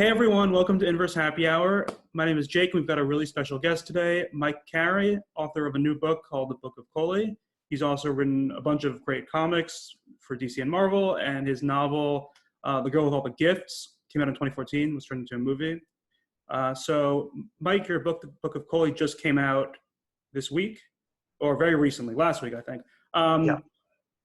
Hey everyone, welcome to Inverse Happy Hour. My name is Jake. We've got a really special guest today, Mike Carey, author of a new book called The Book of Koli. He's also written a bunch of great comics for DC and Marvel, and his novel, The Girl with All the Gifts, came out in 2014, was turned into a movie. So Mike, your book, The Book of Koli, just came out this week, or very recently, last week, I think. Yeah.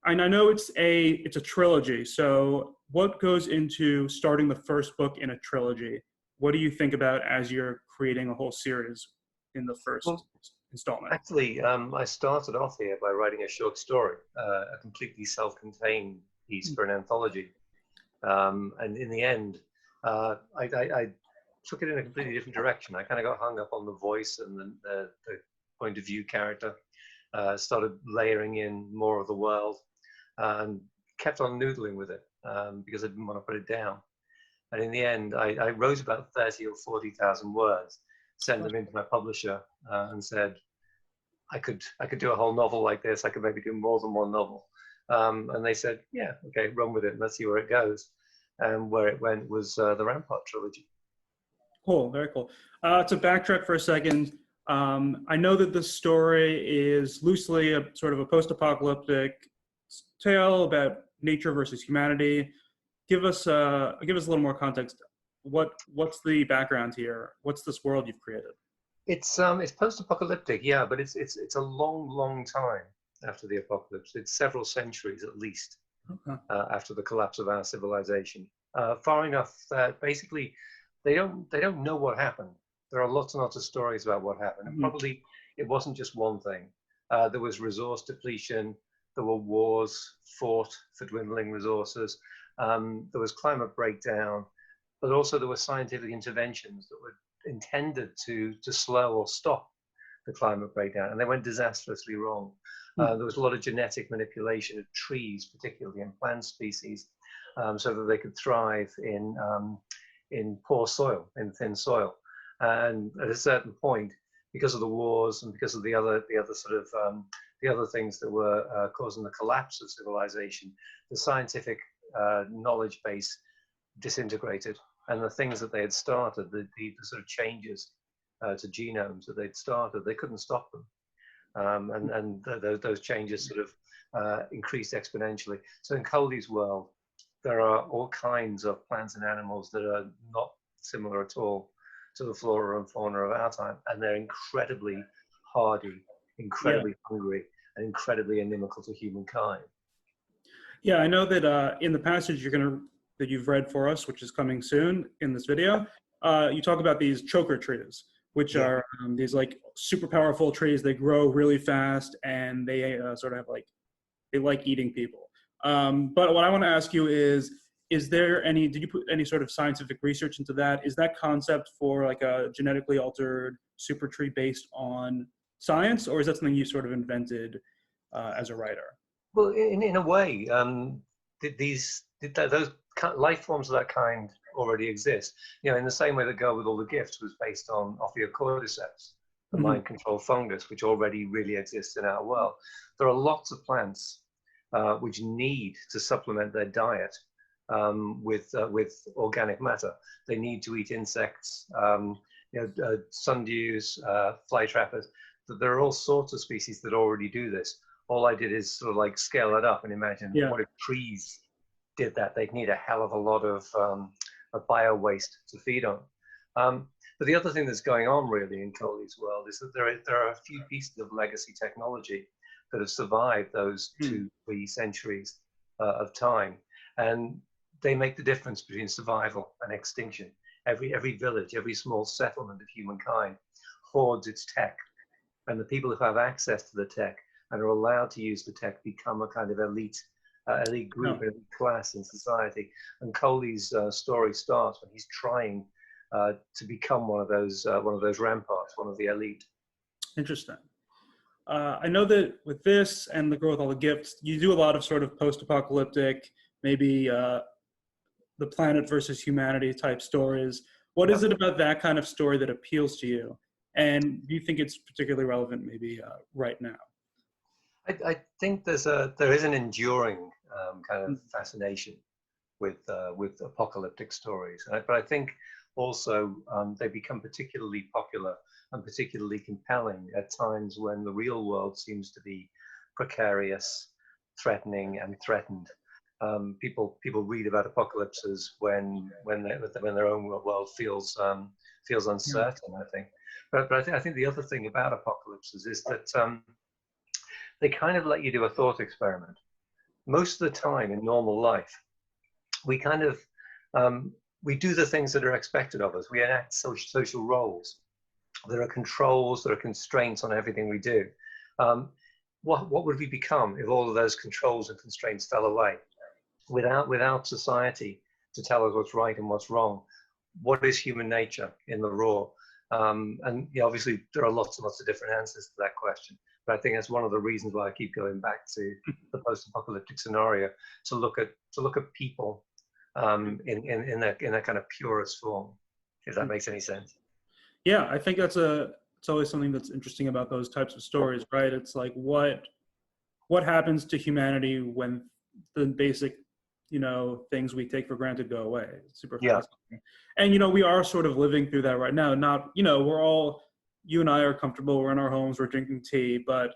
And I know it's a trilogy. So what goes into starting the first book in a trilogy? What do you think about as you're creating a whole series in the first installment? Actually, I started off here by writing a short story, a completely self-contained piece for an anthology. And in the end, I took it in a completely different direction. I kind of got hung up on the voice and the point of view character, started layering in more of the world, and kept on noodling with it because I didn't want to put it down. And in the end, I wrote about 30 or 40,000 words, sent them into my publisher, and said, I could do a whole novel like this. I could maybe do more than one novel. And they said, yeah, okay, run with it and let's see where it goes. And where it went was the Rampart Trilogy. Cool, very cool. To backtrack for a second, I know that the story is loosely a sort of a post-apocalyptic tale about nature versus humanity. Give us a little more context. What's the background here? What's this world you've created? It's post-apocalyptic, yeah, but it's a long time after the apocalypse. It's several centuries at least after the collapse of our civilization. Far enough that basically they don't know what happened. There are lots and lots of stories about what happened, and probably it wasn't just one thing. There was resource depletion. There were wars fought for dwindling resources. There was climate breakdown, but also there were scientific interventions that were intended to slow or stop the climate breakdown, and they went disastrously wrong. There was a lot of genetic manipulation of trees, particularly in plant species, so that they could thrive in poor soil, in thin soil. And at a certain point, because of the wars and because of the other things that were causing the collapse of civilization, the scientific knowledge base disintegrated, and the things that they had started, the sort of changes to genomes that they'd started, they couldn't stop them. And those changes sort of increased exponentially. So in Koli's world, there are all kinds of plants and animals that are not similar at all to the flora and fauna of our time, and they're incredibly hardy, incredibly hungry, and incredibly inimical to humankind. Yeah, I know that in the passage that you've read for us, which is coming soon in this video, you talk about these choker trees, which are these like super powerful trees. They grow really fast, and they sort of have they like eating people. But what I want to ask you is did you put any sort of scientific research into that? Is that concept for like a genetically altered super tree based on science, or is that something you sort of invented as a writer? Well, in a way, those life forms of that kind already exist. You know, in the same way the Girl with All the Gifts was based on Ophiocordyceps, the mind control fungus, which already really exists in our world. There are lots of plants which need to supplement their diet with organic matter. They need to eat insects, sundews, fly trappers. There are all sorts of species that already do this. All I did is sort of like scale it up and imagine what if trees did that? They'd need a hell of a lot of bio waste to feed on. But the other thing that's going on really in Koli's world is that there are a few pieces of legacy technology that have survived those 2-3 centuries of time, and they make the difference between survival and extinction. Every village, every small settlement of humankind hoards its tech, and the people who have access to the tech and are allowed to use the tech become a kind of elite group, elite class in society. And Koli's story starts when he's trying to become one of those ramparts, one of the elite. Interesting. I know that with this and The Girl with All the Gifts, you do a lot of sort of post-apocalyptic, maybe the planet versus humanity type stories. What is it about that kind of story that appeals to you? And do you think it's particularly relevant maybe right now? I think there is an enduring kind of fascination with apocalyptic stories. But I think also they become particularly popular and particularly compelling at times when the real world seems to be precarious, threatening, and threatened. People read about apocalypses when their own world feels uncertain. I think, but I think the other thing about apocalypses is that they kind of let you do a thought experiment. Most of the time in normal life, we kind of we do the things that are expected of us. We enact social roles. There are controls, there are constraints on everything we do. What would we become if all of those controls and constraints fell away? Without society to tell us what's right and what's wrong, what is human nature in the raw? And yeah, obviously there are lots and lots of different answers to that question. But I think that's one of the reasons why I keep going back to the post-apocalyptic scenario, to look at people in that kind of purest form, if that makes any sense. Yeah, I think it's always something that's interesting about those types of stories, right? It's like what happens to humanity when the basic, things we take for granted go away. It's super fascinating. And we are sort of living through that right now. Not, you and I are comfortable, we're in our homes, we're drinking tea, but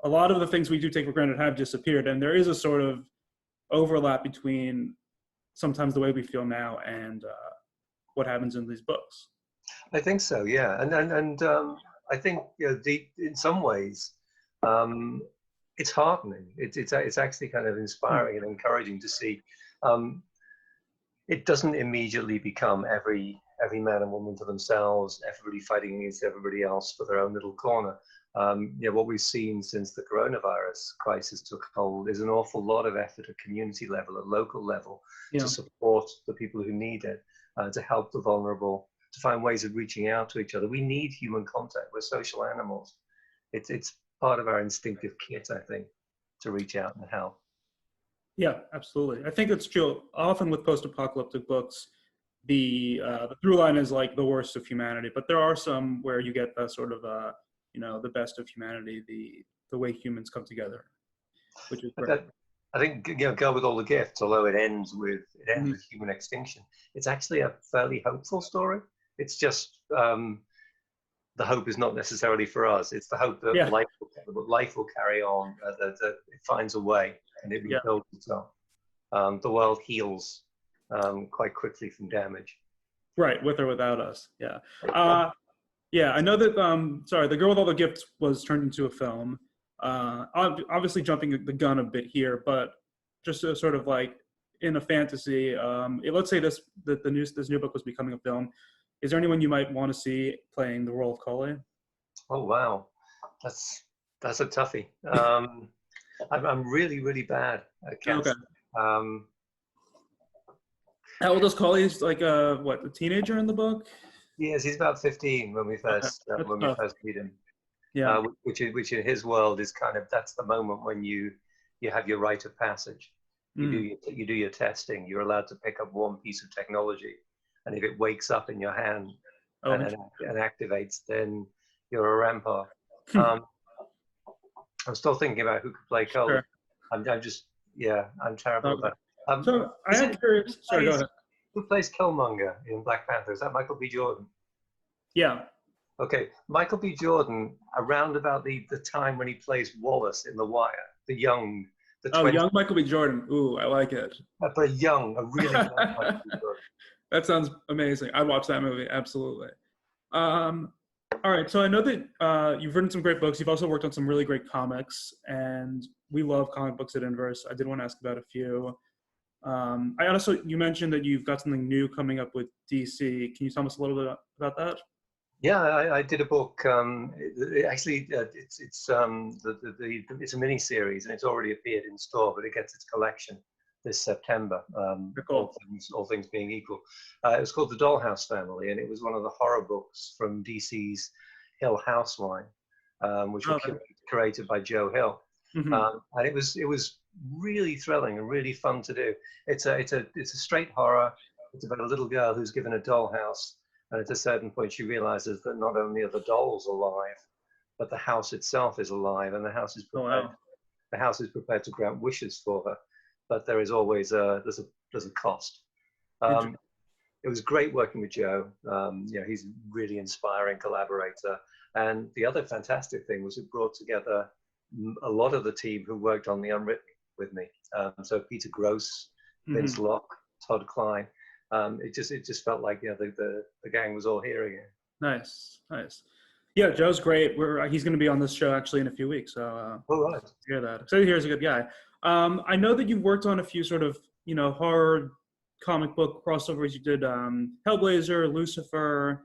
a lot of the things we do take for granted have disappeared. And there is a sort of overlap between sometimes the way we feel now and what happens in these books. I think so, yeah. And I think, in some ways, it's heartening. It's actually kind of inspiring and encouraging to see. It doesn't immediately become every man and woman for themselves, everybody fighting against everybody else for their own little corner. What we've seen since the coronavirus crisis took hold is an awful lot of effort at community level, at local level, to support the people who need it, to help the vulnerable, to find ways of reaching out to each other. We need human contact. We're social animals. It's part of our instinctive kit, I think, to reach out and help. Yeah, absolutely. I think it's true. Often with post-apocalyptic books, the through line is like the worst of humanity, but there are some where you get the sort of the best of humanity, the way humans come together, which is great. I think Girl with All the Gifts, although it ends with human extinction, it's actually a fairly hopeful story. It's just the hope is not necessarily for us. It's the hope that life will carry on, that it finds a way and it rebuilds itself. The world heals quite quickly from damage. Right, with or without us. Yeah. I know that, The Girl with All the Gifts was turned into a film. Obviously jumping the gun a bit here, but just a sort of like in a fantasy, let's say this new book was becoming a film. Is there anyone you might want to see playing the role of Koli? Oh wow, that's a toughie. I'm really, really bad at casting. Okay. How old is Koli? He's like a teenager in the book? Yes, he's about 15 when we first meet him. Yeah, which in his world is kind of, that's the moment when you have your rite of passage. You do your testing. You're allowed to pick up one piece of technology, and if it wakes up in your hand and activates, then you're a Rampart. I'm still thinking about who could play Koli. Sure. I'm terrible at that. So I am curious. Sorry, go ahead. Who plays Killmonger in Black Panther? Is that Michael B. Jordan? Yeah. Okay, Michael B. Jordan, around about the time when he plays Wallace in The Wire, young Michael B. Jordan. Ooh, I like it. But a really young Michael B. Jordan. That sounds amazing. I'd watch that movie, absolutely. All right, so I know that you've written some great books. You've also worked on some really great comics, and we love comic books at Inverse. I did want to ask about a few. You mentioned that you've got something new coming up with DC. Can you tell us a little bit about that? Yeah, I did a book. It's a mini series, and it's already appeared in store, but it gets its collection this September. Cool. All things being equal, it was called The Dollhouse Family, and it was one of the horror books from DC's Hill Houseline, which was created by Joe Hill. Mm-hmm. And it was really thrilling and really fun to do. It's a straight horror. It's about a little girl who's given a dollhouse, and at a certain point she realizes that not only are the dolls alive, but the house itself is alive, and the house is prepared. The house is prepared to grant wishes for her, but there is always there's a cost. it was great working with Joe. He's a really inspiring collaborator. And the other fantastic thing was it brought together a lot of the team who worked on the Unwritten with me. So Peter Gross, Vince Locke, Todd Klein. It just felt like the gang was all here again. Nice. Yeah, Joe's great. He's going to be on this show actually in a few weeks. So All right. hear that. So he's a good guy. I know that you've worked on a few sort of horror comic book crossovers. You did Hellblazer, Lucifer.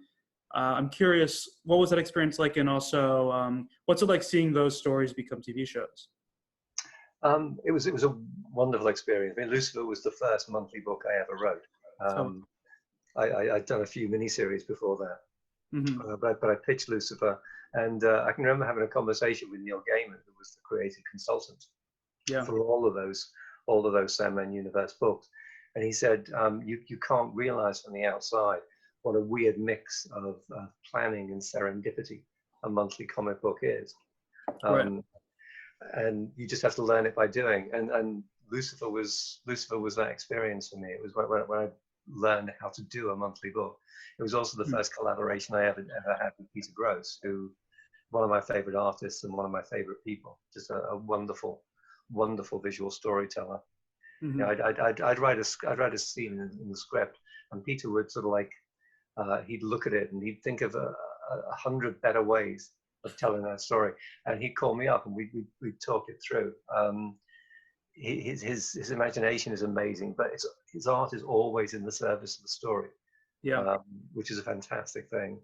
I'm curious, what was that experience like, and also what's it like seeing those stories become TV shows? It was a wonderful experience. I mean, Lucifer was the first monthly book I ever wrote. I'd done a few miniseries before that. But I pitched Lucifer, and I can remember having a conversation with Neil Gaiman, who was the creative consultant for all of those Sandman Universe books, and he said, "You can't realize from the outside what a weird mix of planning and serendipity a monthly comic book is, and you just have to learn it by doing." And Lucifer was that experience for me. It was when I learned how to do a monthly book. It was also the first collaboration I ever had with Peter Gross, who one of my favorite artists and one of my favorite people. Just a wonderful visual storyteller. I'd write a scene in the script, and Peter would sort of like he'd look at it and he'd think of 100 better ways of telling that story, and he'd call me up and we'd talk it through. His imagination is amazing, but his art is always in the service of the story. Which is a fantastic thing.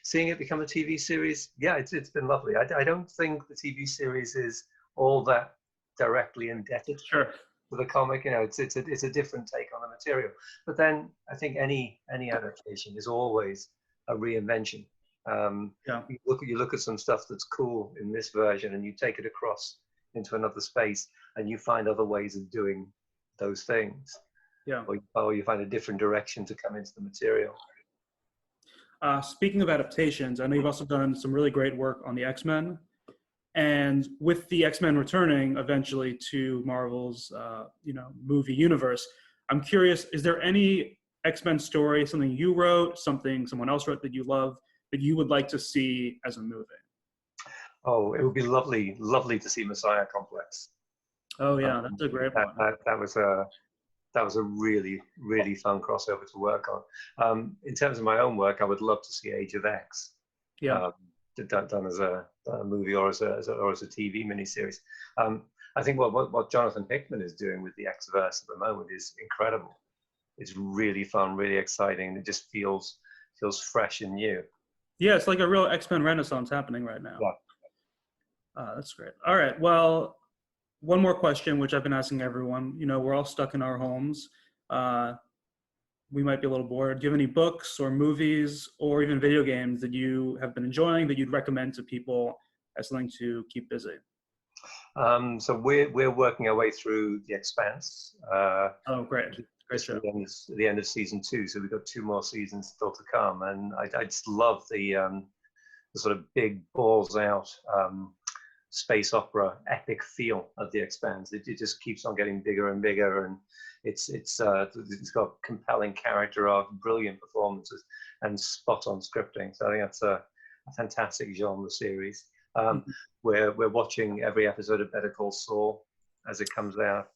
Seeing it become a TV series, it's been lovely. I don't think the TV series is all that directly indebted to the comic. It's a different take on the material. But then I think any adaptation is always a reinvention. You look at some stuff that's cool in this version, and you take it across into another space, and you find other ways of doing those things. Or you find a different direction to come into the material. Speaking of adaptations, I know you've also done some really great work on the X-Men, and with the X-Men returning eventually to Marvel's movie universe, I'm curious, is there any X-Men story, something you wrote, something someone else wrote that you love, that you would like to see as a movie? Oh, it would be lovely to see Messiah Complex. Oh yeah, that's a great one. That was a really fun crossover to work on. In terms of my own work, I would love to see Age of X done as a movie or as a TV miniseries. I think what Jonathan Hickman is doing with the X-verse at the moment is incredible. It's really fun, really exciting. It just feels fresh and new. Yeah, it's like a real X-Men renaissance happening right now. That's great. All right, well, one more question, which I've been asking everyone. We're all stuck in our homes. We might be a little bored. Do you have any books or movies or even video games that you have been enjoying that you'd recommend to people as something to keep busy? So we're working our way through The Expanse. Oh, great show. The end of season 2. So we've got 2 more seasons still to come, and I just love the sort of big balls out space opera epic feel of The Expanse. It just keeps on getting bigger and bigger, and it's got compelling character arc, brilliant performances, and spot on scripting. So I think that's a fantastic genre series. We're watching every episode of Better Call Saul as it comes out,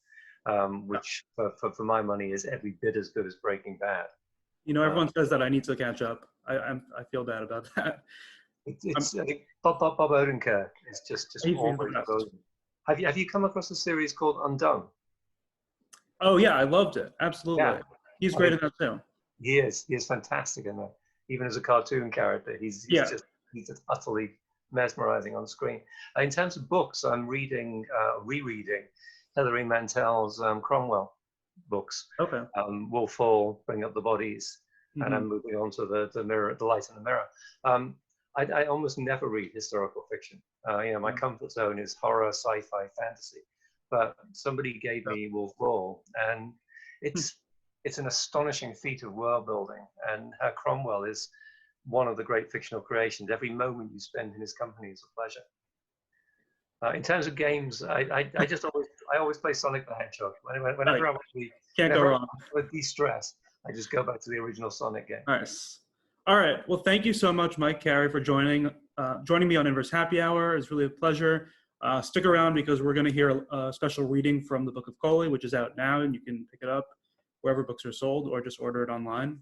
which for my money is every bit as good as Breaking Bad. Everyone says that I need to catch up. I feel bad about that. I think Bob Odenkirk is just always brilliant. Have you come across a series called Undone? Oh yeah, I loved it. Absolutely. Yeah. He's great in that too. He is fantastic in that. Even as a cartoon character, he's just utterly mesmerizing on screen. In terms of books, I'm rereading Hilary Mantel's Cromwell books. Okay. Wolf Hall, Bring Up the Bodies, and I'm moving on to the Mirror, The Light in the Mirror. I almost never read historical fiction. My comfort zone is horror, sci-fi, fantasy. But somebody gave me Wolf Hall, and it's an astonishing feat of world building. And Cromwell is one of the great fictional creations. Every moment you spend in his company is a pleasure. In terms of games, I always play Sonic the Hedgehog. Whenever I want to de-stress, I just go back to the original Sonic game. Nice. All right. Well, thank you so much, Mike Carey, for joining me on Inverse Happy Hour. It's really a pleasure. Stick around because we're going to hear a special reading from the Book of Koli, which is out now, and you can pick it up wherever books are sold or just order it online.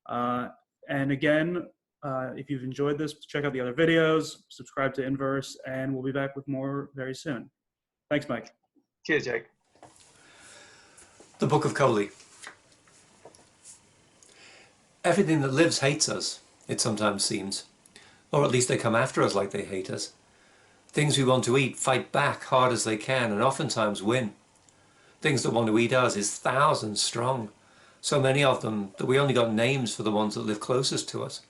And again, if you've enjoyed this, check out the other videos, subscribe to Inverse, and we'll be back with more very soon. Thanks, Mike. Cheers, Jake. The Book of Koli. Everything that lives hates us, it sometimes seems. Or at least they come after us like they hate us. Things we want to eat fight back hard as they can and oftentimes win. Things that want to eat us is thousands strong. So many of them that we only got names for the ones that live closest to us.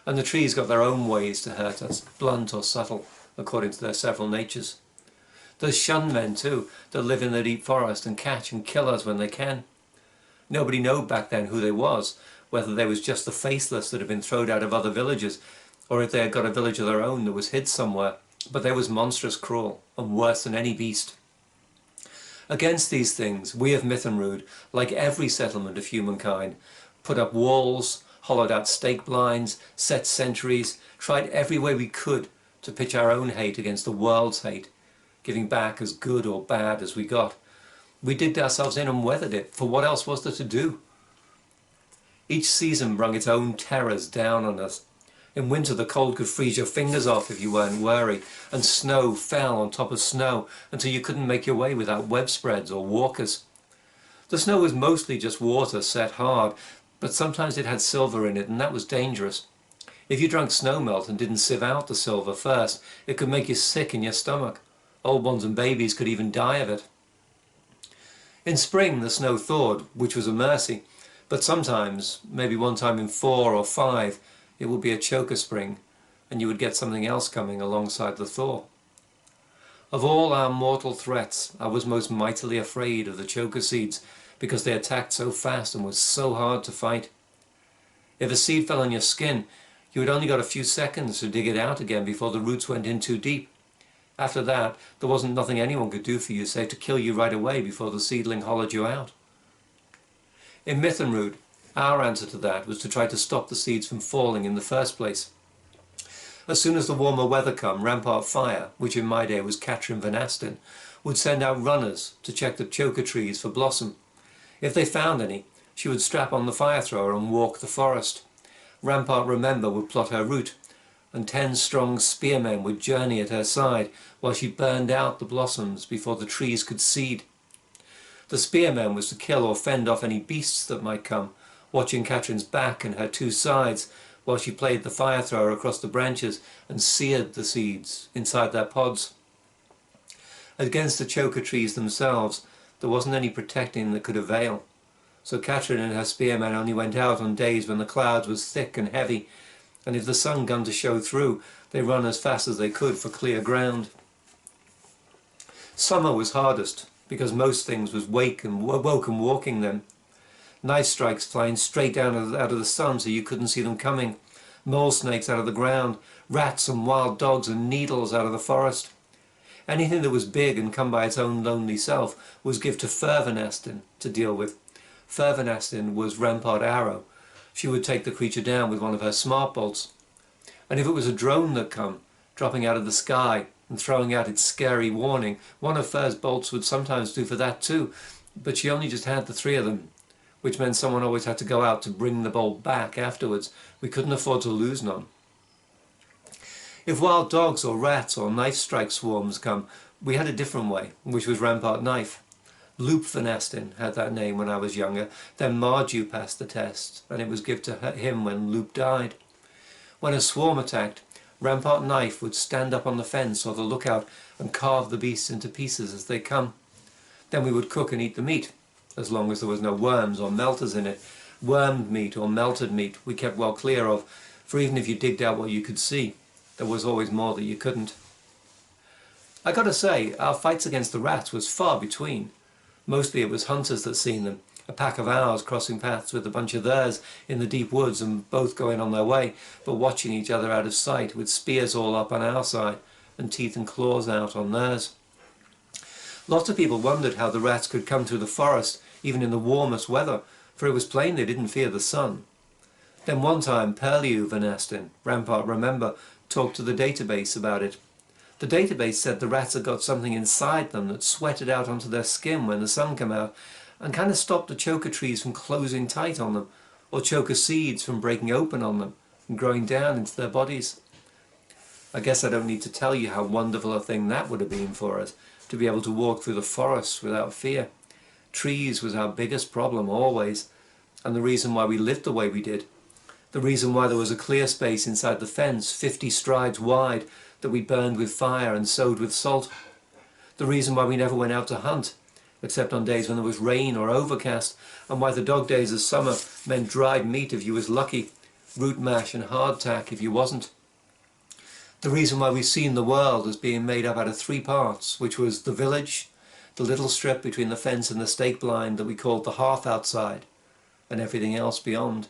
And the trees got their own ways to hurt us, blunt or subtle, according to their several natures. There's shun men too, that live in the deep forest and catch and kill us when they can. Nobody knew back then who they was, whether they was just the faceless that had been thrown out of other villages, or if they had got a village of their own that was hid somewhere, but they was monstrous cruel, and worse than any beast. Against these things, we of Mythenrud, like every settlement of humankind, put up walls, hollowed out stake blinds, set sentries, tried every way we could to pitch our own hate against the world's hate, giving back as good or bad as we got. We digged ourselves in and weathered it, for what else was there to do? Each season brung its own terrors down on us. In winter the cold could freeze your fingers off if you weren't wary, and snow fell on top of snow until you couldn't make your way without web spreads or walkers. The snow was mostly just water set hard, but sometimes it had silver in it, and that was dangerous. If you drank snow melt and didn't sieve out the silver first, it could make you sick in your stomach. Old ones and babies could even die of it. In spring the snow thawed, which was a mercy, but sometimes, maybe one time in 4 or 5, it would be a choker spring, and you would get something else coming alongside the thaw. Of all our mortal threats, I was most mightily afraid of the choker seeds, because they attacked so fast and were so hard to fight. If a seed fell on your skin, you had only got a few seconds to dig it out again before the roots went in too deep. After that, there wasn't nothing anyone could do for you save to kill you right away before the seedling hollowed you out. In Mythenrud, our answer to that was to try to stop the seeds from falling in the first place. As soon as the warmer weather come, Rampart Fire, which in my day was Catherine Van Asten, would send out runners to check the choker trees for blossom. If they found any, she would strap on the fire thrower and walk the forest. Rampart Remember would plot her route, and 10 strong spearmen would journey at her side while she burned out the blossoms before the trees could seed. The spearmen was to kill or fend off any beasts that might come, watching Catherine's back and her 2 sides while she played the fire thrower across the branches and seared the seeds inside their pods. Against the choker trees themselves, there wasn't any protecting that could avail. So Catherine and her spearmen only went out on days when the clouds was thick and heavy, and if the sun gun to show through, they run as fast as they could for clear ground. Summer was hardest, because most things was woke and walking then. Knife strikes flying straight down out of the sun so you couldn't see them coming, mole snakes out of the ground, rats and wild dogs and needles out of the forest. Anything that was big and come by its own lonely self was give to Fir Van Asten to deal with. Fir Van Asten was Rampart Arrow. She would take the creature down with one of her smart bolts. And if it was a drone that come, dropping out of the sky and throwing out its scary warning, one of Fir's bolts would sometimes do for that too, but she only just had the 3 of them, which meant someone always had to go out to bring the bolt back afterwards. We couldn't afford to lose none. If wild dogs or rats or knife strike swarms come, we had a different way, which was Rampart Knife. Loop Van Asten had that name when I was younger, then Mardew passed the test, and it was given to him when Loop died. When a swarm attacked, Rampart Knife would stand up on the fence or the lookout and carve the beasts into pieces as they come. Then we would cook and eat the meat, as long as there was no worms or melters in it. Wormed meat or melted meat we kept well clear of, for even if you digged out what you could see, there was always more that you couldn't. I gotta say, our fights against the rats was far between. Mostly it was hunters that seen them, a pack of ours crossing paths with a bunch of theirs in the deep woods and both going on their way, but watching each other out of sight with spears all up on our side and teeth and claws out on theirs. Lots of people wondered how the rats could come through the forest even in the warmest weather, for it was plain they didn't fear the sun. Then one time Perliou Van Asten, Rampart Remember, talked to the database about it. The database said the rats had got something inside them that sweated out onto their skin when the sun came out and kind of stopped the choker trees from closing tight on them, or choker seeds from breaking open on them and growing down into their bodies. I guess I don't need to tell you how wonderful a thing that would have been for us, to be able to walk through the forests without fear. Trees was our biggest problem always, and the reason why we lived the way we did. The reason why there was a clear space inside the fence 50 strides wide that we burned with fire and sowed with salt. The reason why we never went out to hunt, except on days when there was rain or overcast, and why the dog days of summer meant dried meat if you was lucky, root mash and hardtack if you wasn't. The reason why we've seen the world as being made up out of 3 parts, which was the village, the little strip between the fence and the stake blind that we called the hearth outside, and everything else beyond.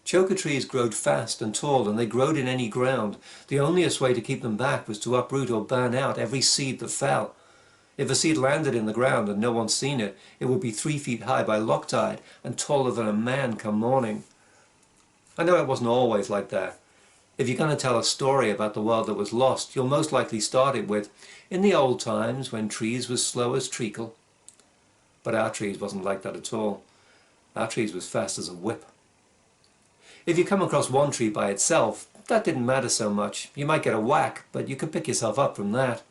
Choker trees growed fast and tall, and they growed in any ground. The onlyest way to keep them back was to uproot or burn out every seed that fell. If a seed landed in the ground and no one's seen it, it would be 3 feet high by Loctide and taller than a man come morning. I know it wasn't always like that. If you're going to tell a story about the world that was lost, you'll most likely start it with, in the old times when trees was slow as treacle. But our trees wasn't like that at all. Our trees was fast as a whip. If you come across one tree by itself, that didn't matter so much. You might get a whack, but you could pick yourself up from that.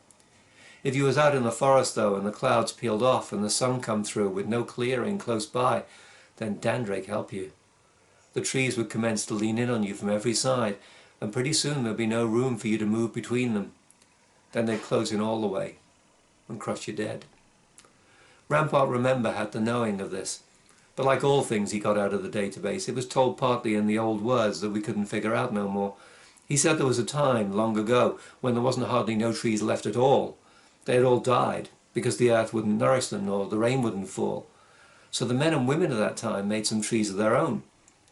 If you was out in the forest though, and the clouds peeled off and the sun come through with no clearing close by, then Dandrake help you. The trees would commence to lean in on you from every side, and pretty soon there'd be no room for you to move between them. Then they'd close in all the way and crush you dead. Rampart Remember had the knowing of this, but like all things he got out of the database, it was told partly in the old words that we couldn't figure out no more. He said there was a time, long ago, when there wasn't hardly no trees left at all. They had all died, because the earth wouldn't nourish them, nor the rain wouldn't fall. So the men and women of that time made some trees of their own.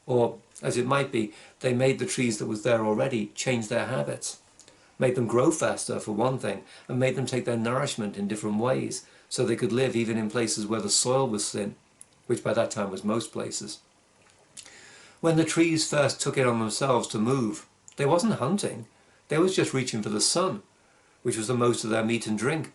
Or, as it might be, they made the trees that was there already change their habits. Made them grow faster, for one thing, and made them take their nourishment in different ways, so they could live even in places where the soil was thin, which by that time was most places. When the trees first took it on themselves to move, they wasn't hunting, they was just reaching for the sun, which was the most of their meat and drink.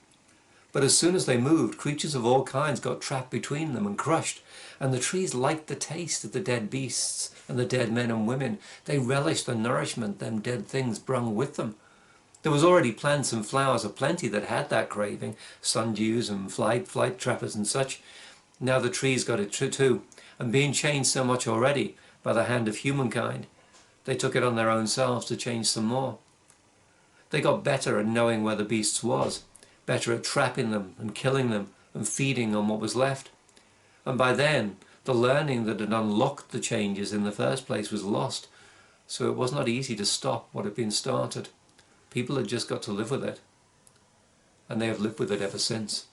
But as soon as they moved, creatures of all kinds got trapped between them and crushed, and the trees liked the taste of the dead beasts and the dead men and women. They relished the nourishment them dead things brung with them. There was already plants and flowers aplenty that had that craving, sundews and flight trappers and such. Now the trees got it too, and being changed so much already by the hand of humankind, they took it on their own selves to change some more. They got better at knowing where the beasts was, better at trapping them and killing them and feeding on what was left. And by then, the learning that had unlocked the changes in the first place was lost, so it was not easy to stop what had been started. People had just got to live with it, and they have lived with it ever since.